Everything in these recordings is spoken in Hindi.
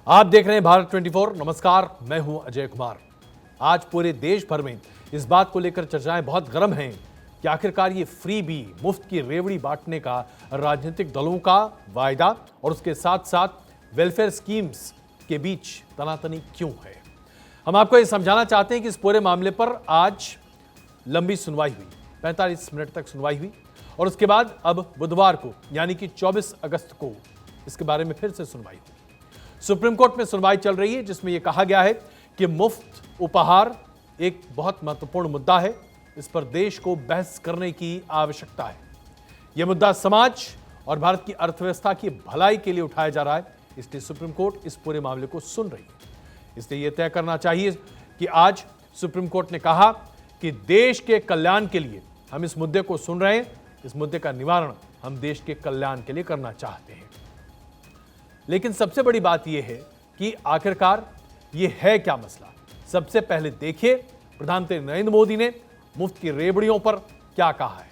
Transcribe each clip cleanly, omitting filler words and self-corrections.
आप देख रहे हैं भारत 24। नमस्कार, मैं हूं अजय कुमार। आज पूरे देश भर में इस बात को लेकर चर्चाएं बहुत गर्म हैं कि आखिरकार ये फ्री बी, मुफ्त की रेवड़ी बांटने का राजनीतिक दलों का वायदा और उसके साथ साथ वेलफेयर स्कीम्स के बीच तनातनी क्यों है। हम आपको ये समझाना चाहते हैं कि इस पूरे मामले पर आज लंबी सुनवाई हुई, 45 मिनट तक सुनवाई हुई और उसके बाद अब बुधवार को यानी कि 24 अगस्त को इसके बारे में फिर से सुनवाई हुई। सुप्रीम कोर्ट में सुनवाई चल रही है जिसमें यह कहा गया है कि मुफ्त उपहार एक बहुत महत्वपूर्ण मुद्दा है। इस पर देश को बहस करने की आवश्यकता है। यह मुद्दा समाज और भारत की अर्थव्यवस्था की भलाई के लिए उठाया जा रहा है, इसलिए सुप्रीम कोर्ट इस पूरे मामले को सुन रही है। इसलिए यह तय करना चाहिए कि आज सुप्रीम कोर्ट ने कहा कि देश के कल्याण के लिए हम इस मुद्दे को सुन रहे हैं, इस मुद्दे का निवारण हम देश के कल्याण के लिए करना चाहते हैं। लेकिन सबसे बड़ी बात यह है कि आखिरकार यह है क्या मसला। सबसे पहले देखिए प्रधानमंत्री नरेंद्र मोदी ने मुफ्त की रेवड़ियों पर क्या कहा है।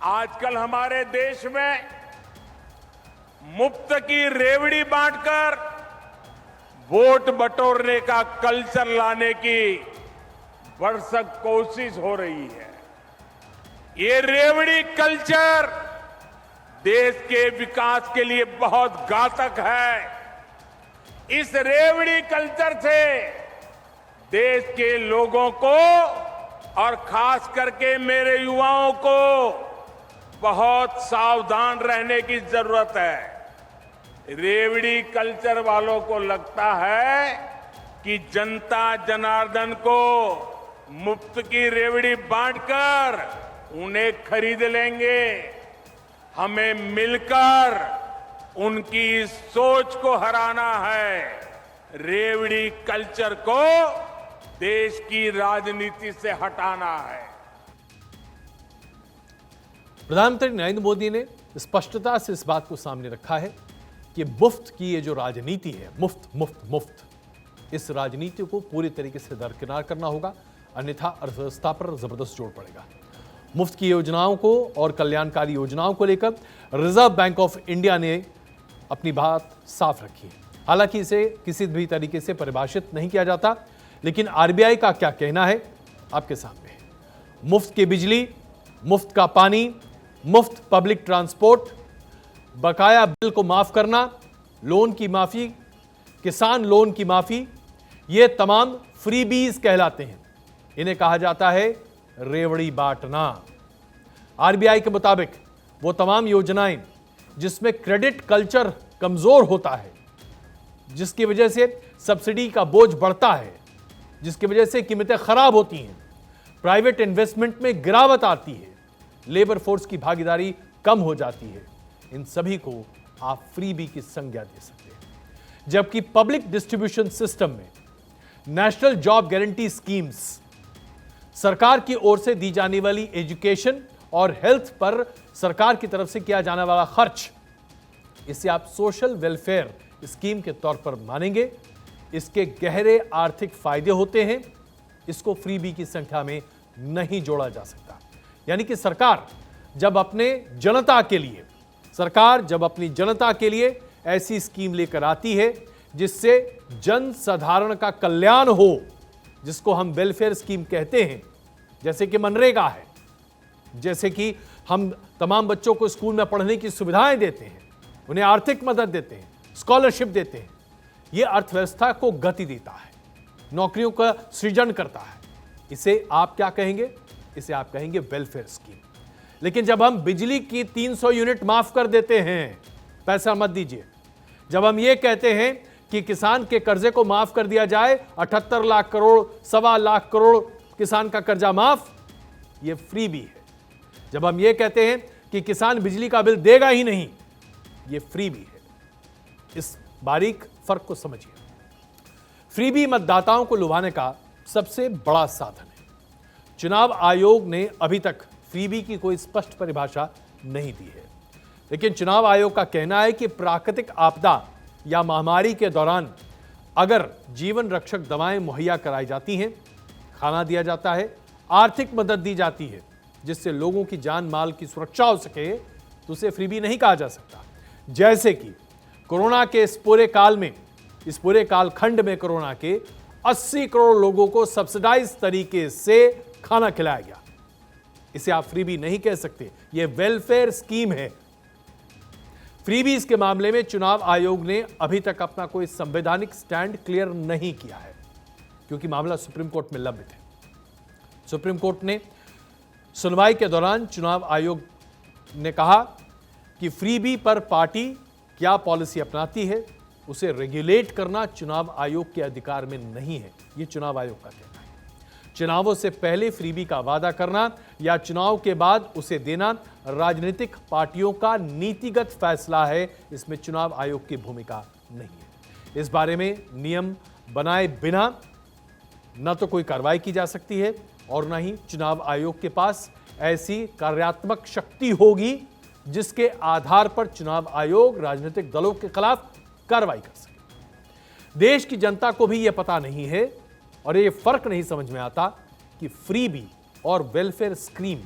आजकल हमारे देश में मुफ्त की रेवड़ी बांटकर वोट बटोरने का कल्चर लाने की भरसक कोशिश हो रही है। ये रेवड़ी कल्चर देश के विकास के लिए बहुत घातक है। इस रेवड़ी कल्चर से देश के लोगों को और खास करके मेरे युवाओं को बहुत सावधान रहने की जरूरत है। रेवड़ी कल्चर वालों को लगता है कि जनता जनार्दन को मुफ्त की रेवड़ी बांटकर उन्हें खरीद लेंगे। हमें मिलकर उनकी सोच को हराना है। रेवड़ी कल्चर को देश की राजनीति से हटाना है। प्रधानमंत्री नरेंद्र मोदी ने स्पष्टता से इस बात को सामने रखा है कि मुफ्त की ये जो राजनीति है, मुफ्त मुफ्त मुफ्त, इस राजनीति को पूरी तरीके से दरकिनार करना होगा, अन्यथा अर्थव्यवस्था पर जबरदस्त जोर पड़ेगा। मुफ्त की योजनाओं को और कल्याणकारी योजनाओं को लेकर रिजर्व बैंक ऑफ इंडिया ने अपनी बात साफ रखी है। हालांकि इसे किसी भी तरीके से परिभाषित नहीं किया जाता, लेकिन आरबीआई का क्या कहना है आपके सामने है। मुफ्त की बिजली, मुफ्त का पानी, मुफ्त पब्लिक ट्रांसपोर्ट, बकाया बिल को माफ करना, लोन की माफी, किसान लोन की माफी, ये तमाम फ्रीबीज कहलाते हैं। इन्हें कहा जाता है रेवड़ी बांटना। आरबीआई के मुताबिक वो तमाम योजनाएं जिसमें क्रेडिट कल्चर कमजोर होता है, जिसकी वजह से सब्सिडी का बोझ बढ़ता है, जिसकी वजह से कीमतें खराब होती हैं, प्राइवेट इन्वेस्टमेंट में गिरावट आती है, लेबर फोर्स की भागीदारी कम हो जाती है, इन सभी को आप फ्रीबी की संज्ञा दे सकते हैं। जबकि पब्लिक डिस्ट्रीब्यूशन सिस्टम में नेशनल जॉब गारंटी स्कीम्स, सरकार की ओर से दी जाने वाली एजुकेशन और हेल्थ पर सरकार की तरफ से किया जाने वाला खर्च, इसे आप सोशल वेलफेयर स्कीम के तौर पर मानेंगे। इसके गहरे आर्थिक फायदे होते हैं, इसको फ्रीबी की संख्या में नहीं जोड़ा जा सकता। यानी कि सरकार जब अपनी जनता के लिए ऐसी स्कीम लेकर आती है जिससे जन साधारण का कल्याण हो, जिसको हम वेलफेयर स्कीम कहते हैं, जैसे कि मनरेगा है, जैसे कि हम तमाम बच्चों को स्कूल में पढ़ने की सुविधाएं देते हैं, उन्हें आर्थिक मदद देते हैं, स्कॉलरशिप देते हैं, यह अर्थव्यवस्था को गति देता है, नौकरियों का सृजन करता है। इसे आप क्या कहेंगे? इसे आप कहेंगे वेलफेयर स्कीम। लेकिन जब हम बिजली की 300 यूनिट माफ कर देते हैं, पैसा मत दीजिए, जब हम ये कहते हैं कि किसान के कर्जे को माफ कर दिया जाए, 78 लाख करोड़, 1.25 लाख करोड़ किसान का कर्जा माफ, यह फ्रीबी है। जब हम ये कहते हैं कि किसान बिजली का बिल देगा ही नहीं, यह फ्रीबी है। इस बारीक फर्क को समझिए। फ्रीबी मतदाताओं को लुभाने का सबसे बड़ा साधन है। चुनाव आयोग ने अभी तक फ्रीबी की कोई स्पष्ट परिभाषा नहीं दी है, लेकिन चुनाव आयोग का कहना है कि प्राकृतिक आपदा या महामारी के दौरान अगर जीवन रक्षक दवाएं मुहैया कराई जाती हैं, खाना दिया जाता है, आर्थिक मदद दी जाती है, जिससे लोगों की जान माल की सुरक्षा हो सके, तो उसे फ्रीबी नहीं कहा जा सकता। जैसे कि कोरोना के इस पूरे कालखंड में कोरोना के 80 करोड़ लोगों को सब्सिडाइज तरीके से खाना खिलाया गया। इसे आप फ्रीबी नहीं कह सकते, यह वेलफेयर स्कीम है। फ्रीबीज के मामले में चुनाव आयोग ने अभी तक अपना कोई संवैधानिक स्टैंड क्लियर नहीं किया है, क्योंकि मामला सुप्रीम कोर्ट में लंबित है। सुप्रीम कोर्ट ने सुनवाई के दौरान चुनाव आयोग ने कहा कि फ्रीबी पर पार्टी क्या पॉलिसी अपनाती है, उसे रेगुलेट करना चुनाव आयोग के अधिकार में नहीं है। यह चुनाव आयोग का कहना है। चुनावों से पहले फ्रीबी का वादा करना या चुनाव के बाद उसे देना राजनीतिक पार्टियों का नीतिगत फैसला है, इसमें चुनाव आयोग की भूमिका नहीं है। इस बारे में नियम बनाए बिना न तो कोई कार्रवाई की जा सकती है और न ही चुनाव आयोग के पास ऐसी कार्यात्मक शक्ति होगी जिसके आधार पर चुनाव आयोग राजनीतिक दलों के खिलाफ कार्रवाई कर सके। देश की जनता को भी यह पता नहीं है और यह फर्क नहीं समझ में आता कि फ्रीबी और वेलफेयर स्कीम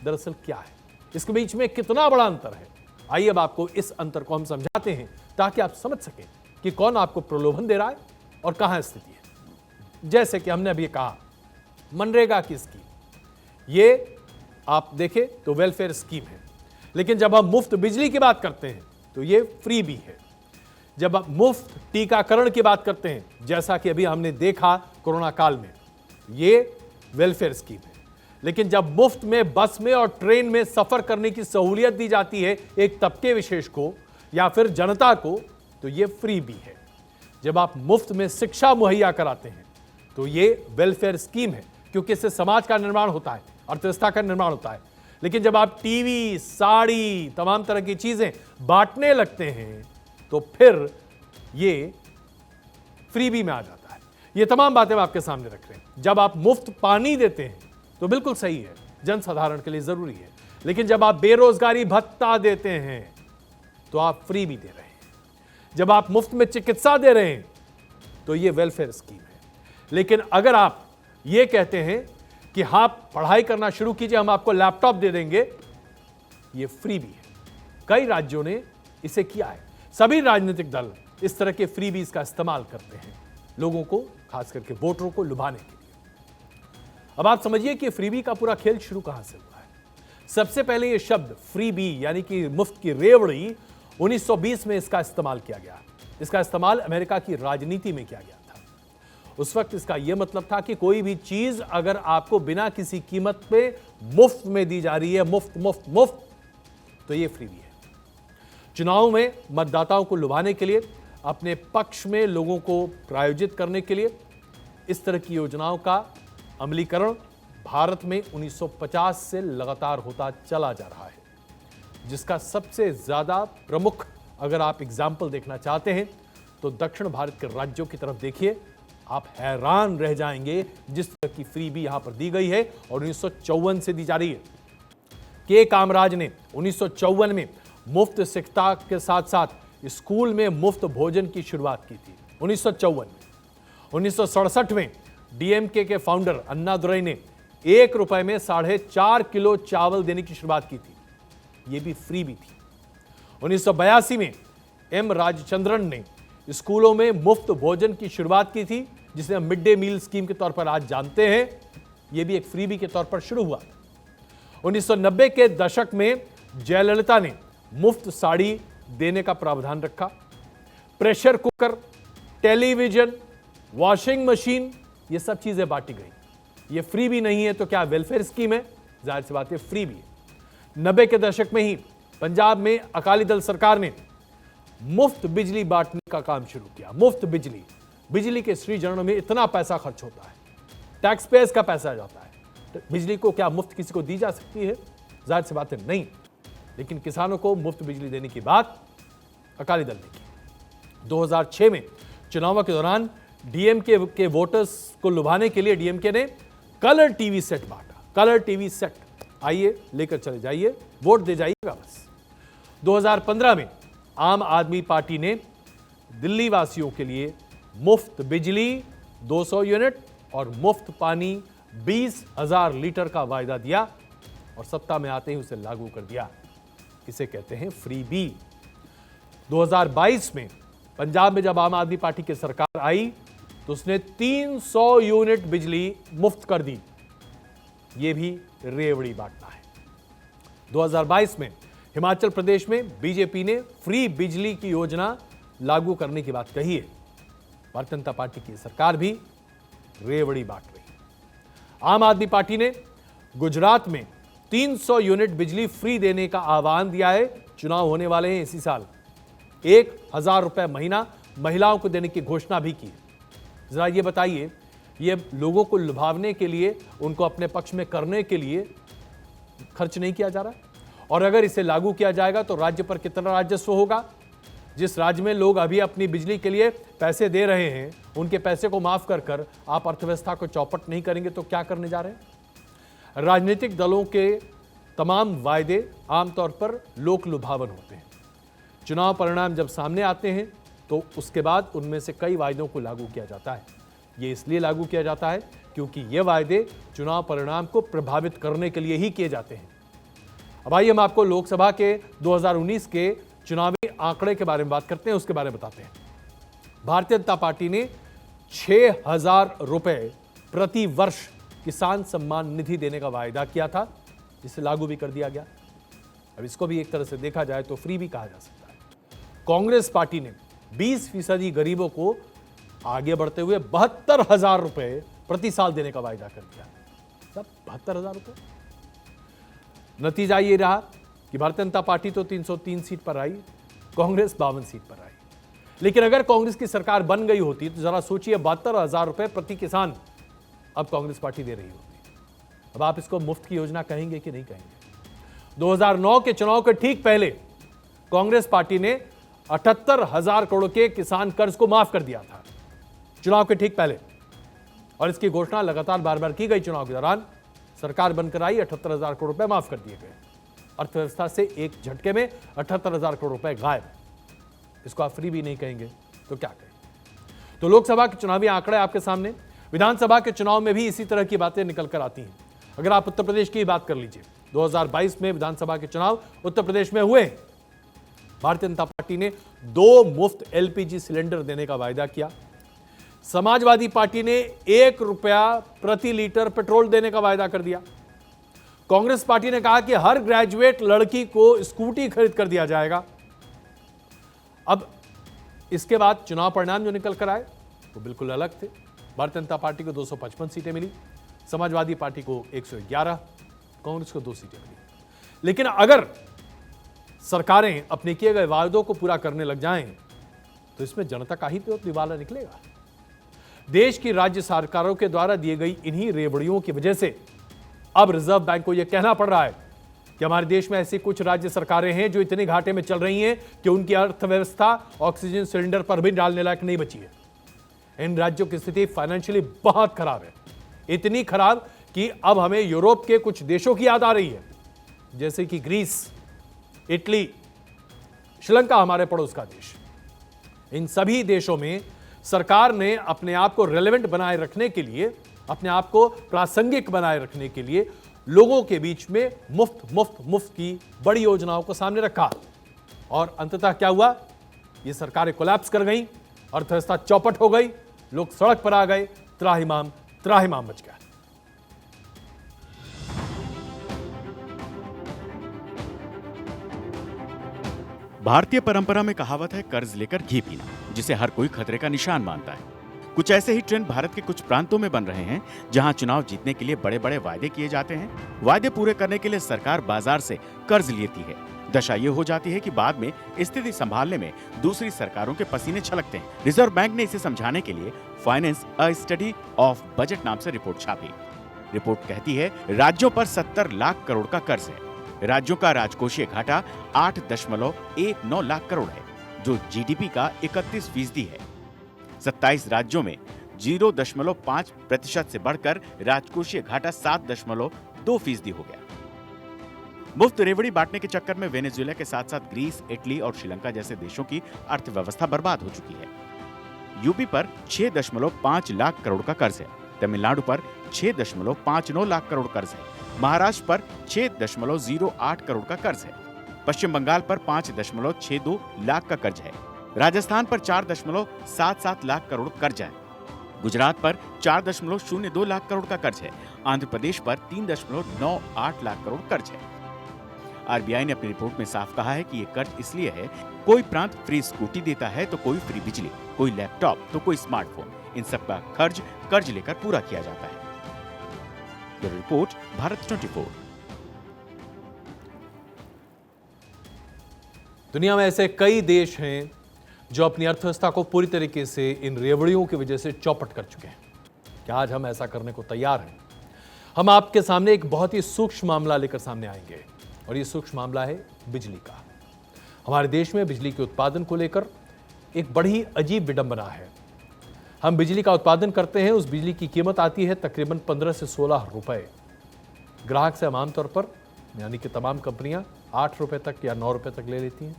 दरअसल क्या है, इसके बीच में कितना बड़ा अंतर है। आइए अब आपको इस अंतर को हम समझाते हैं ताकि आप समझ सकें कि कौन आपको प्रलोभन दे रहा है और कहां स्थिति है। जैसे कि हमने अभी कहा, मनरेगा की स्कीम, ये आप देखें तो वेलफेयर स्कीम है, लेकिन जब हम मुफ्त बिजली की बात करते हैं तो ये फ्रीबी है। जब आप मुफ्त टीकाकरण की बात करते हैं, जैसा कि अभी हमने देखा कोरोना काल में, ये वेलफेयर स्कीम है। लेकिन जब मुफ्त में बस में और ट्रेन में सफर करने की सहूलियत दी जाती है एक तबके विशेष को या फिर जनता को, तो ये फ्रीबी है। जब आप मुफ्त में शिक्षा मुहैया कराते हैं तो ये वेलफेयर स्कीम है, क्योंकि इससे समाज का निर्माण होता है, अर्थव्यवस्था का निर्माण होता है। लेकिन जब आप टीवी, साड़ी, तमाम तरह की चीजें बांटने लगते हैं तो फिर ये फ्रीबी में आ जाता है। ये तमाम बातें मैं आपके सामने रख रहे हैं। जब आप मुफ्त पानी देते हैं तो बिल्कुल सही है, जनसाधारण के लिए जरूरी है। लेकिन जब आप बेरोजगारी भत्ता देते हैं तो आप फ्रीबी दे रहे हैं। जब आप मुफ्त में चिकित्सा दे रहे हैं तो ये वेलफेयर स्कीम है। लेकिन अगर आप ये कहते हैं कि हाँ, पढ़ाई करना शुरू कीजिए, हम आपको लैपटॉप दे देंगे, ये फ्रीबी है। कई राज्यों ने इसे किया है। सभी राजनीतिक दल इस तरह के फ्रीबीज का इस्तेमाल करते हैं, लोगों को, खास करके वोटरों को लुभाने के लिए। अब आप समझिए कि फ्रीबी का पूरा खेल शुरू कहां से हुआ है। सबसे पहले यह शब्द फ्रीबी यानी कि मुफ्त की रेवड़ी 1920 में इसका इस्तेमाल किया गया। इसका इस्तेमाल अमेरिका की राजनीति में किया गया था। उस वक्त इसका यह मतलब था कि कोई भी चीज अगर आपको बिना किसी कीमत पे मुफ्त में दी जा रही है, मुफ्त मुफ्त मुफ्त, तो यह फ्रीबी है। चुनाव में मतदाताओं को लुभाने के लिए, अपने पक्ष में लोगों को प्रायोजित करने के लिए इस तरह की योजनाओं का अमलीकरण भारत में 1950 से लगातार होता चला जा रहा है, जिसका सबसे ज्यादा प्रमुख, अगर आप एग्जाम्पल देखना चाहते हैं तो दक्षिण भारत के राज्यों की तरफ देखिए। आप हैरान रह जाएंगे जिस तरह की फ्रीबी यहां पर दी गई है और 1954 से दी जा रही है। के कामराज ने 1954 में मुफ्त शिक्षा के साथ साथ स्कूल में मुफ्त भोजन की शुरुआत की थी। 1954 में 1967 में डीएमके के फाउंडर अन्नादुरई ने 1 रुपए में 4.5 किलो चावल देने की शुरुआत की थी। यह भी फ्रीबी थी। 1982 में एम राजचंद्रन ने स्कूलों में मुफ्त भोजन की शुरुआत की थी, जिसे हम मिड डे मील स्कीम के तौर पर आज जानते हैं। यह भी एक फ्रीबी के तौर पर शुरू हुआ। 1990 के दशक में जयललिता ने मुफ्त साड़ी देने का प्रावधान रखा। Pressure cooker, television, washing machine, ये सब चीजें बांटी गई। ये फ्रीबी नहीं है तो क्या वेलफेयर स्कीम है? जाहिर सी बात है फ्रीबी है। 90 के दशक में ही पंजाब में अकाली दल सरकार ने मुफ्त बिजली बांटने का काम शुरू किया। मुफ्त बिजली के सृजन में इतना पैसा खर्च होता है, टैक्स पेयर्स का पैसा जाता है, तो बिजली को क्या मुफ्त किसी को दी जा सकती है? जाहिर सी बात है नहीं। लेकिन किसानों को मुफ्त बिजली देने की बात अकाली दल ने की। 2006 में चुनावों के दौरान डीएमके के वोटर्स को लुभाने के लिए डीएमके ने कलर टीवी सेट बांटा। कलर टीवी सेट, आइए लेकर चले जाइए, वोट दे जाइएगा बस। 2015 में आम आदमी पार्टी ने दिल्ली वासियों के लिए मुफ्त बिजली 200 यूनिट और मुफ्त पानी 20,000 लीटर का वायदा दिया और सत्ता में आते ही उसे लागू कर दिया। इसे कहते हैं फ्रीबी। 2022 में पंजाब में जब आम आदमी पार्टी की सरकार आई तो उसने 300 यूनिट बिजली मुफ्त कर दी। यह भी रेवड़ी बांटना है। 2022 में हिमाचल प्रदेश में बीजेपी ने फ्री बिजली की योजना लागू करने की बात कही है। भारतीय जनता पार्टी की सरकार भी रेवड़ी बांट रही है। आम आदमी पार्टी ने गुजरात में 300 यूनिट बिजली फ्री देने का आह्वान दिया है। चुनाव होने वाले हैं इसी साल। 1000 रुपए महीना महिलाओं को देने की घोषणा भी की। जरा ये बताइए, ये लोगों को लुभावने के लिए, उनको अपने पक्ष में करने के लिए खर्च नहीं किया जा रहा? और अगर इसे लागू किया जाएगा तो राज्य पर कितना राजस्व होगा? जिस राज्य में लोग अभी अपनी बिजली के लिए पैसे दे रहे हैं, उनके पैसे को माफ कर आप अर्थव्यवस्था को चौपट नहीं करेंगे तो क्या करने जा रहे हैं? राजनीतिक दलों के तमाम वायदे आमतौर पर लोक लुभावन होते हैं। चुनाव परिणाम जब सामने आते हैं तो उसके बाद उनमें से कई वायदों को लागू किया जाता है। ये इसलिए लागू किया जाता है क्योंकि ये वायदे चुनाव परिणाम को प्रभावित करने के लिए ही किए जाते हैं। अब आइए हम आपको लोकसभा के 2019 के चुनावी आंकड़े के बारे में बात करते हैं, उसके बारे में बताते हैं। भारतीय जनता पार्टी ने 6000 रुपए प्रति वर्ष किसान सम्मान निधि देने का वायदा किया था, जिसे लागू भी कर दिया गया। अब इसको भी एक तरह से देखा जाए तो फ्री भी कहा जा सकता है। कांग्रेस पार्टी ने 20% गरीबों को आगे बढ़ते हुए 72,000 रुपए प्रति साल देने का वायदा कर दिया। सब 72,000 रुपए। नतीजा ये रहा कि भारतीय जनता पार्टी तो 303 सीट पर आई, कांग्रेस 52 सीट पर आई। लेकिन अगर कांग्रेस की सरकार बन गई होती तो जरा सोचिए, 72,000 रुपए प्रति किसान अब कांग्रेस पार्टी दे रही होती। अब आप इसको मुफ्त की योजना कहेंगे कि नहीं कहेंगे? 2009 के चुनाव के ठीक पहले कांग्रेस पार्टी ने 78,000 करोड़ के किसान कर्ज को माफ कर दिया था, चुनाव के ठीक पहले। और इसकी घोषणा लगातार बार बार की गई। चुनाव के दौरान सरकार बनकर आई, 78,000 करोड़ रुपए माफ कर दिए गए। अर्थव्यवस्था से एक झटके में 78,000 करोड़ रुपए गायब। इसको आप फ्री भी नहीं कहेंगे तो क्या कहें? तो लोकसभा के चुनावी आंकड़े आपके सामने। विधानसभा के चुनाव में भी इसी तरह की बातें निकल कर आती हैं। अगर आप उत्तर प्रदेश की बात कर लीजिए, 2022 में विधानसभा के चुनाव उत्तर प्रदेश में हुए। भारतीय जनता पार्टी ने 2 मुफ्त एलपीजी सिलेंडर देने का वायदा किया। समाजवादी पार्टी ने 1 रुपया प्रति लीटर पेट्रोल देने का वायदा कर दिया। कांग्रेस पार्टी ने कहा कि हर ग्रेजुएट लड़की को स्कूटी खरीद कर दिया जाएगा। अब इसके बाद चुनाव परिणाम जो निकल कर आए वो बिल्कुल अलग थे। भारतीय जनता पार्टी को 255 सीटें मिली, समाजवादी पार्टी को 111, कांग्रेस को 2 सीटें मिली। लेकिन अगर सरकारें अपने किए गए वायदों को पूरा करने लग जाएं तो इसमें जनता का ही तो दिवाला निकलेगा। देश की राज्य सरकारों के द्वारा दी गई इन्हीं रेवड़ियों की वजह से अब रिजर्व बैंक को यह कहना पड़ रहा है कि हमारे देश में ऐसी कुछ राज्य सरकारें हैं जो इतने घाटे में चल रही हैं कि उनकी अर्थव्यवस्था ऑक्सीजन सिलेंडर पर भी डालने लायक नहीं बची है। इन राज्यों की स्थिति फाइनेंशियली बहुत खराब है, इतनी खराब कि अब हमें यूरोप के कुछ देशों की याद आ रही है, जैसे कि ग्रीस, इटली, श्रीलंका, हमारे पड़ोस का देश। इन सभी देशों में सरकार ने अपने आप को रेलेवेंट बनाए रखने के लिए, अपने आप को प्रासंगिक बनाए रखने के लिए लोगों के बीच में मुफ्त की बड़ी योजनाओं को सामने रखा। और अंततः क्या हुआ? ये सरकारें कोलैप्स कर गईं, अर्थव्यवस्था चौपट हो गई, लोग सड़क पर आ गए, त्राहिमाम मच गया। भारतीय परंपरा में कहावत है, कर्ज लेकर घी पीना, जिसे हर कोई खतरे का निशान मानता है। कुछ ऐसे ही ट्रेंड भारत के कुछ प्रांतों में बन रहे हैं, जहां चुनाव जीतने के लिए बड़े बड़े वायदे किए जाते हैं। वायदे पूरे करने के लिए सरकार बाजार से कर्ज लेती है। दशा ये हो जाती है कि बाद में स्थिति संभालने में दूसरी सरकारों के पसीने छलकते हैं। रिजर्व बैंक ने इसे समझाने के लिए finance a study of budget नाम से रिपोर्ट छापी। रिपोर्ट कहती है, राज्यों पर 70 लाख करोड़ का कर्ज है। राज्यों का राजकोषीय घाटा 8.19 लाख करोड़ है, जो जीडीपी का 31% है। 27 राज्यों में 0.5% से बढ़कर राजकोषीय घाटा 7.2% हो गया। मुफ्त रेवड़ी बांटने के चक्कर में वेनेजुएला के साथ साथ ग्रीस, इटली और श्रीलंका जैसे देशों की अर्थव्यवस्था बर्बाद हो चुकी है। यूपी पर 6.5 लाख करोड़ का कर्ज है। तमिलनाडु पर 6.59 लाख करोड़ कर्ज है। महाराष्ट्र पर 6.08 करोड़ का कर्ज है। पश्चिम बंगाल पर 5.62 लाख का कर्ज है। राजस्थान पर 4.77 लाख करोड़ कर्ज है। गुजरात पर 4.02 लाख करोड़ का कर्ज है। आंध्र प्रदेश पर 3.98 लाख करोड़ कर्ज है। आरबीआई ने अपनी रिपोर्ट में साफ कहा है कि ये कर्ज इसलिए है, कोई प्रांत फ्री स्कूटी देता है तो कोई फ्री बिजली, कोई लैपटॉप तो कोई स्मार्टफोन, इन सब का खर्च कर्ज लेकर पूरा किया जाता है। Bureau report, Bharat 24। दुनिया में ऐसे कई देश हैं जो अपनी अर्थव्यवस्था को पूरी तरीके से इन रेवड़ियों की वजह से चौपट कर चुके हैं। क्या आज हम ऐसा करने को तैयार हैं? हम आपके सामने एक बहुत ही सूक्ष्म मामला लेकर सामने आएंगे और ये सूक्ष्म मामला है बिजली का। हमारे देश में बिजली के उत्पादन को लेकर एक बड़ी अजीब विडंबना है। हम बिजली का उत्पादन करते हैं, उस बिजली की कीमत आती है तकरीबन 15 से 16 रुपए। ग्राहक से हम आमतौर पर यानी कि तमाम कंपनियां 8 रुपए तक या 9 रुपए तक ले लेती हैं,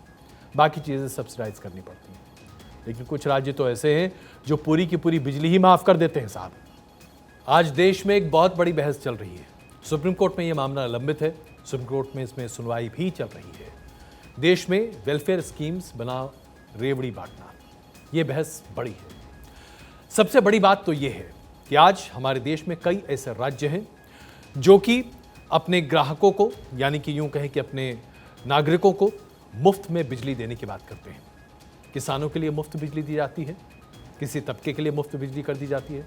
बाकी चीजें सब्सिडाइज करनी पड़ती हैं। लेकिन कुछ राज्य तो ऐसे हैं जो पूरी की पूरी बिजली ही माफ कर देते हैं साहब। आज देश में एक बहुत बड़ी बहस चल रही है। सुप्रीम कोर्ट में यह मामला लंबित है, सुप्रीम कोर्ट में इसमें सुनवाई भी चल रही है। देश में वेलफेयर स्कीम्स बना रेवड़ी बांटना, यह बहस बड़ी है। सबसे बड़ी बात तो यह है कि आज हमारे देश में कई ऐसे राज्य हैं जो कि अपने ग्राहकों को यानी कि यूं कहें कि अपने नागरिकों को मुफ्त में बिजली देने की बात करते हैं। किसानों के लिए मुफ्त बिजली दी जाती है, किसी तबके के लिए मुफ्त बिजली कर दी जाती है,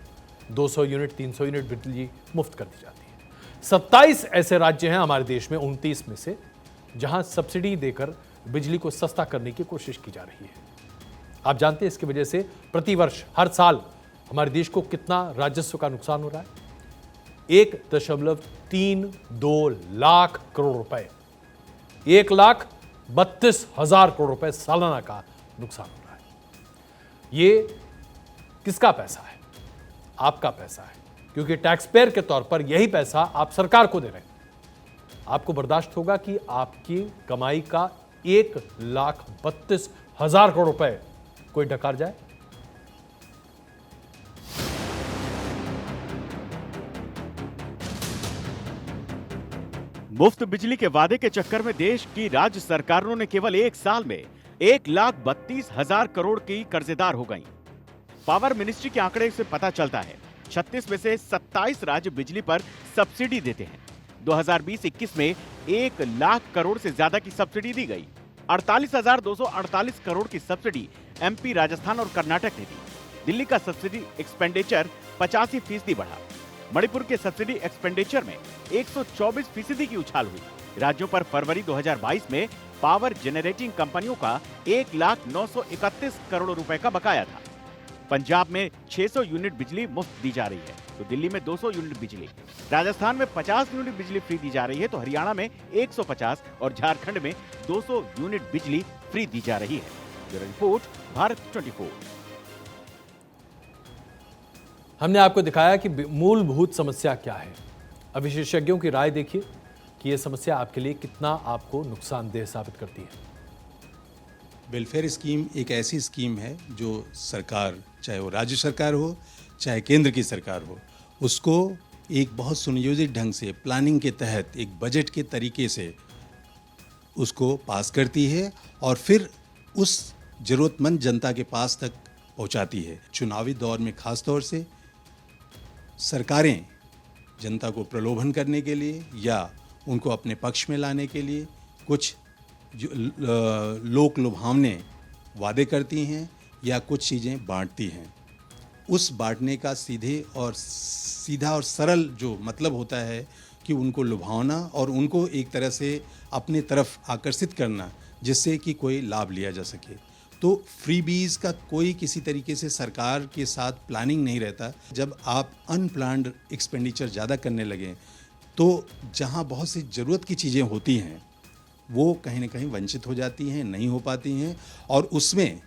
200 यूनिट 300 यूनिट बिजली मुफ्त कर दी जाती है। 27 ऐसे राज्य हैं हमारे देश में 29 में से जहां सब्सिडी देकर बिजली को सस्ता करने की कोशिश की जा रही है। आप जानते हैं इसकी वजह से प्रतिवर्ष हर साल हमारे देश को कितना राजस्व का नुकसान हो रहा है? 1.32 लाख करोड़ रुपए, 1,32,000 करोड़ रुपए सालाना का नुकसान हो रहा है। ये किसका पैसा है? आपका पैसा है, क्योंकि टैक्स पेयर के तौर पर यही पैसा आप सरकार को दे रहे हैं। आपको बर्दाश्त होगा कि आपकी कमाई का 1,32,000 करोड़ रुपए कोई डकार जाए? मुफ्त बिजली के वादे के चक्कर में देश की राज्य सरकारों ने केवल एक साल में 1,32,000 करोड़ की कर्जदार हो गईं। पावर मिनिस्ट्री के आंकड़े से पता चलता है 36 में से 27 राज्य बिजली पर सब्सिडी देते हैं। 2020-21 में 1 लाख करोड़ से ज्यादा की सब्सिडी दी गई। 48,248 करोड़ की सब्सिडी एमपी, राजस्थान और कर्नाटक ने दी। दिल्ली का सब्सिडी एक्सपेंडिचर 85% बढ़ा। मणिपुर के सब्सिडी एक्सपेंडिचर में 124% की उछाल हुई। राज्यों पर फरवरी 2022 में पावर जनरेटिंग कंपनियों का 1,931 करोड़ रुपए का बकाया था। पंजाब में 600 यूनिट बिजली मुफ्त दी जा रही है, तो दिल्ली में 200 यूनिट बिजली, राजस्थान में 50 यूनिट बिजली फ्री दी जा रही है, तो हरियाणा में 150 और झारखंड में 200 यूनिट बिजली फ्री दी जा रही है। Bureau report, Bharat 24। हमने आपको दिखाया कि मूलभूत समस्या क्या है। अब विशेषज्ञों की राय देखिए कि यह समस्या आपके लिए कितना आपको नुकसानदेह साबित करती है। वेलफेयर स्कीम एक ऐसी स्कीम है जो सरकार, चाहे वो राज्य सरकार हो चाहे केंद्र की सरकार हो, उसको एक बहुत सुनियोजित ढंग से प्लानिंग के तहत एक बजट के तरीके से उसको पास करती है और फिर उस जरूरतमंद जनता के पास तक पहुंचाती है। चुनावी दौर में खास तौर से सरकारें जनता को प्रलोभन करने के लिए या उनको अपने पक्ष में लाने के लिए कुछ लोक लुभावने वादे करती हैं या कुछ चीज़ें बांटती हैं। उस बांटने का सीधा और सरल जो मतलब होता है कि उनको लुभावना और उनको एक तरह से अपने तरफ आकर्षित करना जिससे कि कोई लाभ लिया जा सके। तो फ्रीबीज का कोई किसी तरीके से सरकार के साथ प्लानिंग नहीं रहता। जब आप अनप्लान्ड एक्सपेंडिचर ज़्यादा करने लगें तो जहां बहुत सी ज़रूरत की चीज़ें होती हैं वो कहीं ना कहीं वंचित हो जाती हैं, नहीं हो पाती हैं और उसमें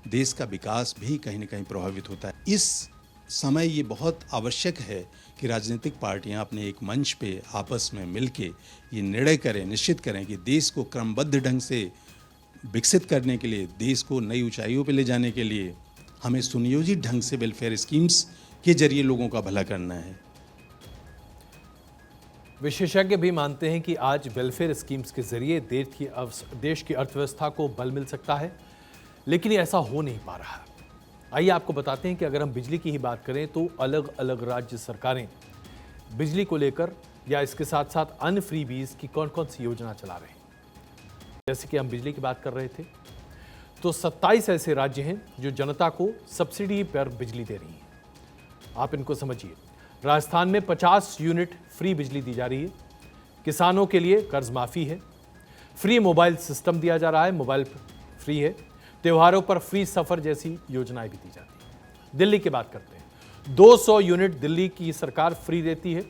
देश का विकास भी कहीं ना कहीं प्रभावित होता है। इस समय ये बहुत आवश्यक है कि राजनीतिक पार्टियां अपने एक मंच पे आपस में मिलके ये निर्णय करें, निश्चित करें कि देश को क्रमबद्ध ढंग से विकसित करने के लिए, देश को नई ऊंचाइयों पे ले जाने के लिए हमें सुनियोजित ढंग से वेलफेयर स्कीम्स के जरिए लोगों का भला करना है। विशेषज्ञ भी मानते हैं कि आज वेलफेयर स्कीम्स के जरिए देश की अर्थव्यवस्था को बल मिल सकता है, लेकिन ये ऐसा हो नहीं पा रहा। आइए आपको बताते हैं कि अगर हम बिजली की ही बात करें तो अलग अलग राज्य सरकारें बिजली को लेकर या इसके साथ साथ अन्य फ्रीबीज की कौन कौन सी योजना चला रहे हैं। जैसे कि हम बिजली की बात कर रहे थे तो 27 ऐसे राज्य हैं जो जनता को सब्सिडी पर बिजली दे रही हैं। आप इनको समझिए। राजस्थान में 50 यूनिट फ्री बिजली दी जा रही है। किसानों के लिए कर्ज माफी है। फ्री मोबाइल सिस्टम दिया जा रहा है, मोबाइल फ्री है। त्योहारों पर फ्री सफर जैसी योजनाएं भी दी जाती हैं। दिल्ली की बात करते हैं। 200 यूनिट दिल्ली की सरकार फ्री देती है।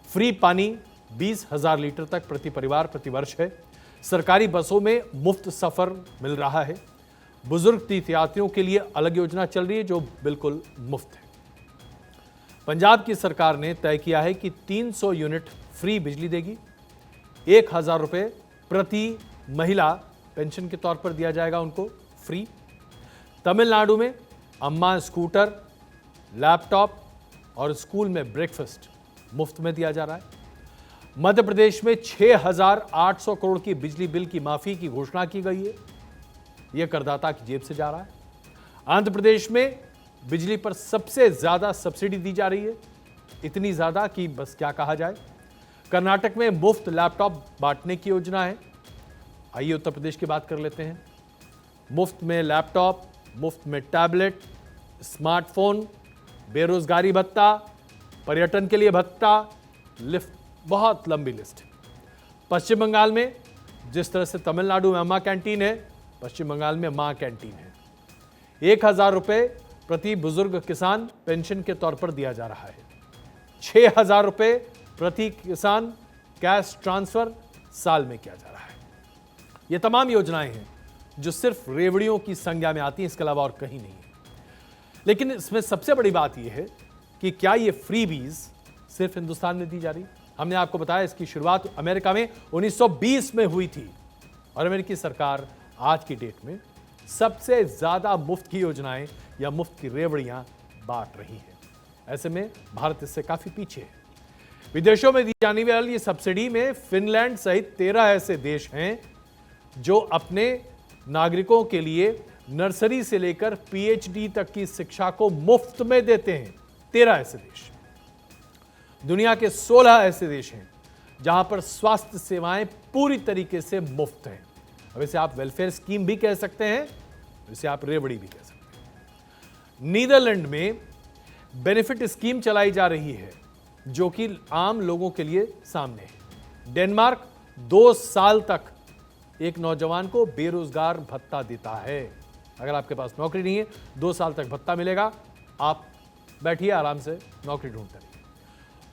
फ्री पानी 20,000 लीटर तक प्रति परिवार प्रति वर्ष है। सरकारी बसों में मुफ्त सफर मिल रहा है। बुजुर्ग तीर्थयात्रियों के लिए अलग योजना चल रही है जो बिल्कुल मुफ्त है। पंजाब की सरकार ने तय किया है कि 300 यूनिट फ्री बिजली देगी। 1,000 रुपये प्रति महिला पेंशन के तौर पर दिया जाएगा उनको फ्री। तमिलनाडु में अम्मा स्कूटर, लैपटॉप और स्कूल में ब्रेकफास्ट मुफ्त में दिया जा रहा है। मध्य प्रदेश में 6,800 करोड़ की बिजली बिल की माफी की घोषणा की गई है। यह करदाता की जेब से जा रहा है। आंध्र प्रदेश में बिजली पर सबसे ज्यादा सब्सिडी दी जा रही है, इतनी ज्यादा कि बस क्या कहा जाए। कर्नाटक में मुफ्त लैपटॉप बांटने की योजना है। आइए उत्तर प्रदेश की बात कर लेते हैं। मुफ्त में लैपटॉप, मुफ्त में टैबलेट, स्मार्टफोन, बेरोजगारी भत्ता, पर्यटन के लिए भत्ता, लिफ्ट, बहुत लंबी लिस्ट है। पश्चिम बंगाल में जिस तरह से तमिलनाडु में अम्मा कैंटीन है, पश्चिम बंगाल में मां कैंटीन है। 1,000 रुपये प्रति बुजुर्ग किसान पेंशन के तौर पर दिया जा रहा है। 6,000 रुपये प्रति किसान कैश ट्रांसफर साल में किया जा रहा है। ये तमाम योजनाएं हैं जो सिर्फ रेवड़ियों की संज्ञा में आती हैं, इसके अलावा और कहीं नहीं है। लेकिन इसमें सबसे बड़ी बात यह है कि क्या ये फ्रीबीज सिर्फ हिंदुस्तान में दी जा रही? हमने आपको बताया इसकी शुरुआत अमेरिका में 1920 में हुई थी और अमेरिकी सरकार आज की डेट में सबसे ज्यादा मुफ्त की योजनाएं या मुफ्त की रेवड़ियां बांट रही है। ऐसे में भारत इससे काफी पीछे है। विदेशों में दी जाने वाली सब्सिडी में फिनलैंड सहित 13 ऐसे देश हैं जो अपने नागरिकों के लिए नर्सरी से लेकर पीएचडी तक की शिक्षा को मुफ्त में देते हैं। 13 ऐसे देश। दुनिया के 16 ऐसे देश हैं जहां पर स्वास्थ्य सेवाएं पूरी तरीके से मुफ्त हैं। अब इसे आप वेलफेयर स्कीम भी कह सकते हैं, इसे आप रेवड़ी भी कह सकते हैं। नीदरलैंड में बेनिफिट स्कीम चलाई जा रही है जो कि आम लोगों के लिए सामने है। डेनमार्क 2 साल तक एक नौजवान को बेरोजगार भत्ता देता है। अगर आपके पास नौकरी नहीं है, 2 साल तक भत्ता मिलेगा। आप बैठिए आराम से, नौकरी ढूंढते रहिए।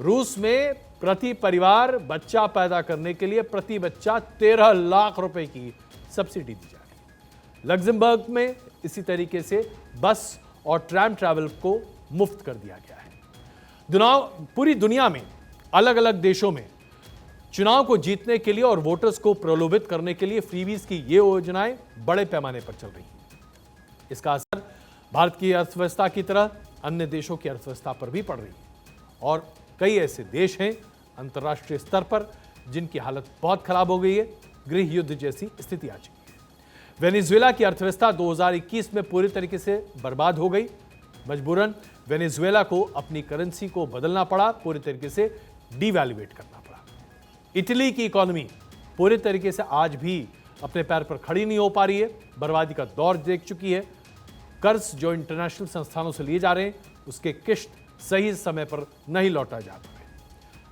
रूस में प्रति परिवार बच्चा पैदा करने के लिए प्रति बच्चा 13 लाख रुपए की सब्सिडी दी जा रही है। लग्जमबर्ग में इसी तरीके से बस और ट्रैम ट्रैवल को मुफ्त कर दिया गया है। पूरी दुनिया में अलग अलग देशों में चुनाव को जीतने के लिए और वोटर्स को प्रलोभित करने के लिए फ्रीबीज की ये योजनाएं बड़े पैमाने पर चल रही हैं। इसका असर भारत की अर्थव्यवस्था की तरह अन्य देशों की अर्थव्यवस्था पर भी पड़ रही है और कई ऐसे देश हैं अंतर्राष्ट्रीय स्तर पर जिनकी हालत बहुत खराब हो गई है। गृह युद्ध जैसी स्थिति आ चुकी है। वेनेजुएला की अर्थव्यवस्था 2021 में पूरी तरीके से बर्बाद हो गई। मजबूरन वेनेजुएला को अपनी करेंसी को बदलना पड़ा, पूरी तरीके से डिवैल्यूएट करना पड़ा। इटली की इकोनॉमी पूरी तरीके से आज भी अपने पैर पर खड़ी नहीं हो पा रही है, बर्बादी का दौर देख चुकी है। कर्ज जो इंटरनेशनल संस्थानों से लिए जा रहे हैं उसके किश्त सही समय पर नहीं लौटा जा रहा है।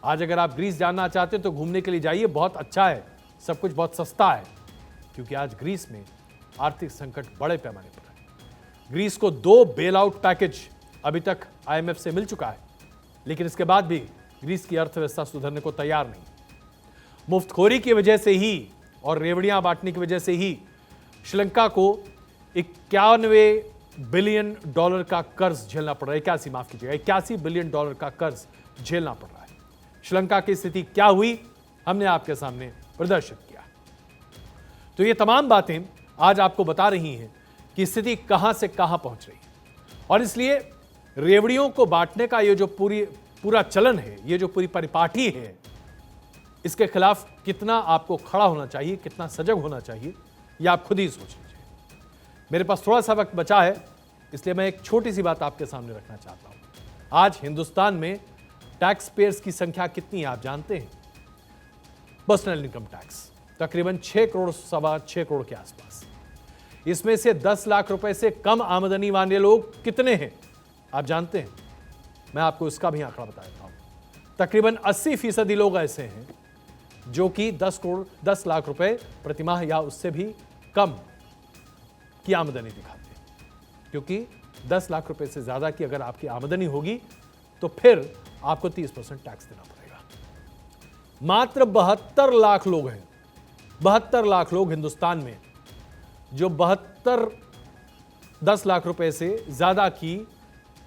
आज अगर आप ग्रीस जानना चाहते हैं तो घूमने के लिए जाइए, बहुत अच्छा है, सब कुछ बहुत सस्ता है, क्योंकि आज ग्रीस में आर्थिक संकट बड़े पैमाने पर है। ग्रीस को 2 बेल आउट पैकेज अभी तक आईएमएफ से मिल चुका है, लेकिन इसके बाद भी ग्रीस की अर्थव्यवस्था सुधरने को तैयार नहीं। मुफ्तखोरी की वजह से ही और रेवड़ियां बांटने की वजह से ही श्रीलंका को 91 बिलियन डॉलर का कर्ज झेलना पड़ रहा है। 81 बिलियन डॉलर का कर्ज झेलना पड़ रहा है। श्रीलंका की स्थिति क्या हुई हमने आपके सामने प्रदर्शित किया। तो ये तमाम बातें आज आपको बता रही हैं कि स्थिति कहां से कहां पहुंच रही है। और इसलिए रेवड़ियों को बांटने का ये जो पूरा चलन है, ये जो पूरी परिपाटी है, इसके खिलाफ कितना आपको खड़ा होना चाहिए, कितना सजग होना चाहिए, यह आप खुद ही सोच लीजिए। मेरे पास थोड़ा सा वक्त बचा है, इसलिए मैं एक छोटी सी बात आपके सामने रखना चाहता हूं। आज हिंदुस्तान में टैक्स पेयर्स की संख्या कितनी है आप जानते हैं? पर्सनल इनकम टैक्स तकरीबन 6 करोड़, 6.25 करोड़ के आसपास। इसमें से 10 लाख रुपए से कम आमदनी वाले लोग कितने हैं आप जानते हैं? मैं आपको इसका भी आंकड़ा बता देता हूं। तकरीबन 80% लोग ऐसे हैं जो कि 10 लाख रुपए प्रतिमाह या उससे भी कम की आमदनी दिखाते हैं, क्योंकि 10 लाख रुपए से ज्यादा की अगर आपकी आमदनी होगी तो फिर आपको 30% टैक्स देना पड़ेगा। मात्र 72 लाख लोग हैं, 72 लाख लोग हिंदुस्तान में जो 10 लाख रुपए से ज्यादा की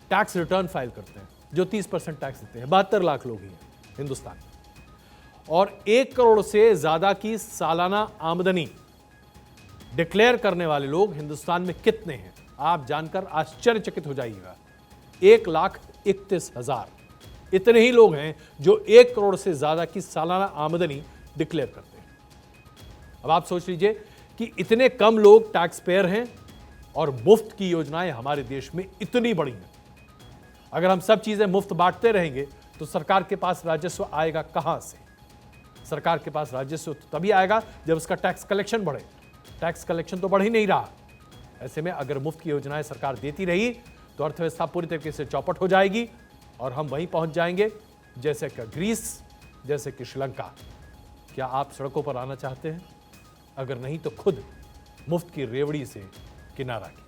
टैक्स रिटर्न फाइल करते हैं, जो 30% टैक्स देते हैं। 72 लाख लोग ही हैं हिंदुस्तान में। और 1 करोड़ से ज्यादा की सालाना आमदनी डिक्लेयर करने वाले लोग हिंदुस्तान में कितने हैं आप जानकर आश्चर्यचकित हो जाइएगा। 1,31,000 इतने ही लोग हैं जो 1 करोड़ से ज्यादा की सालाना आमदनी डिक्लेयर करते हैं। अब आप सोच लीजिए कि इतने कम लोग टैक्स पेयर हैं और मुफ्त की योजनाएं हमारे देश में इतनी बड़ी हैं। अगर हम सब चीजें मुफ्त बांटते रहेंगे तो सरकार के पास राजस्व आएगा कहां से? सरकार के पास राजस्व तो तभी आएगा जब उसका टैक्स कलेक्शन बढ़े। टैक्स कलेक्शन तो बढ़ ही नहीं रहा। ऐसे में अगर मुफ्त की योजनाएं सरकार देती रही तो अर्थव्यवस्था पूरी तरीके से चौपट हो जाएगी और हम वहीं पहुंच जाएंगे जैसे कि ग्रीस, जैसे कि श्रीलंका। क्या आप सड़कों पर आना चाहते हैं? अगर नहीं तो खुद मुफ्त की रेवड़ी से किनारा कीजिए।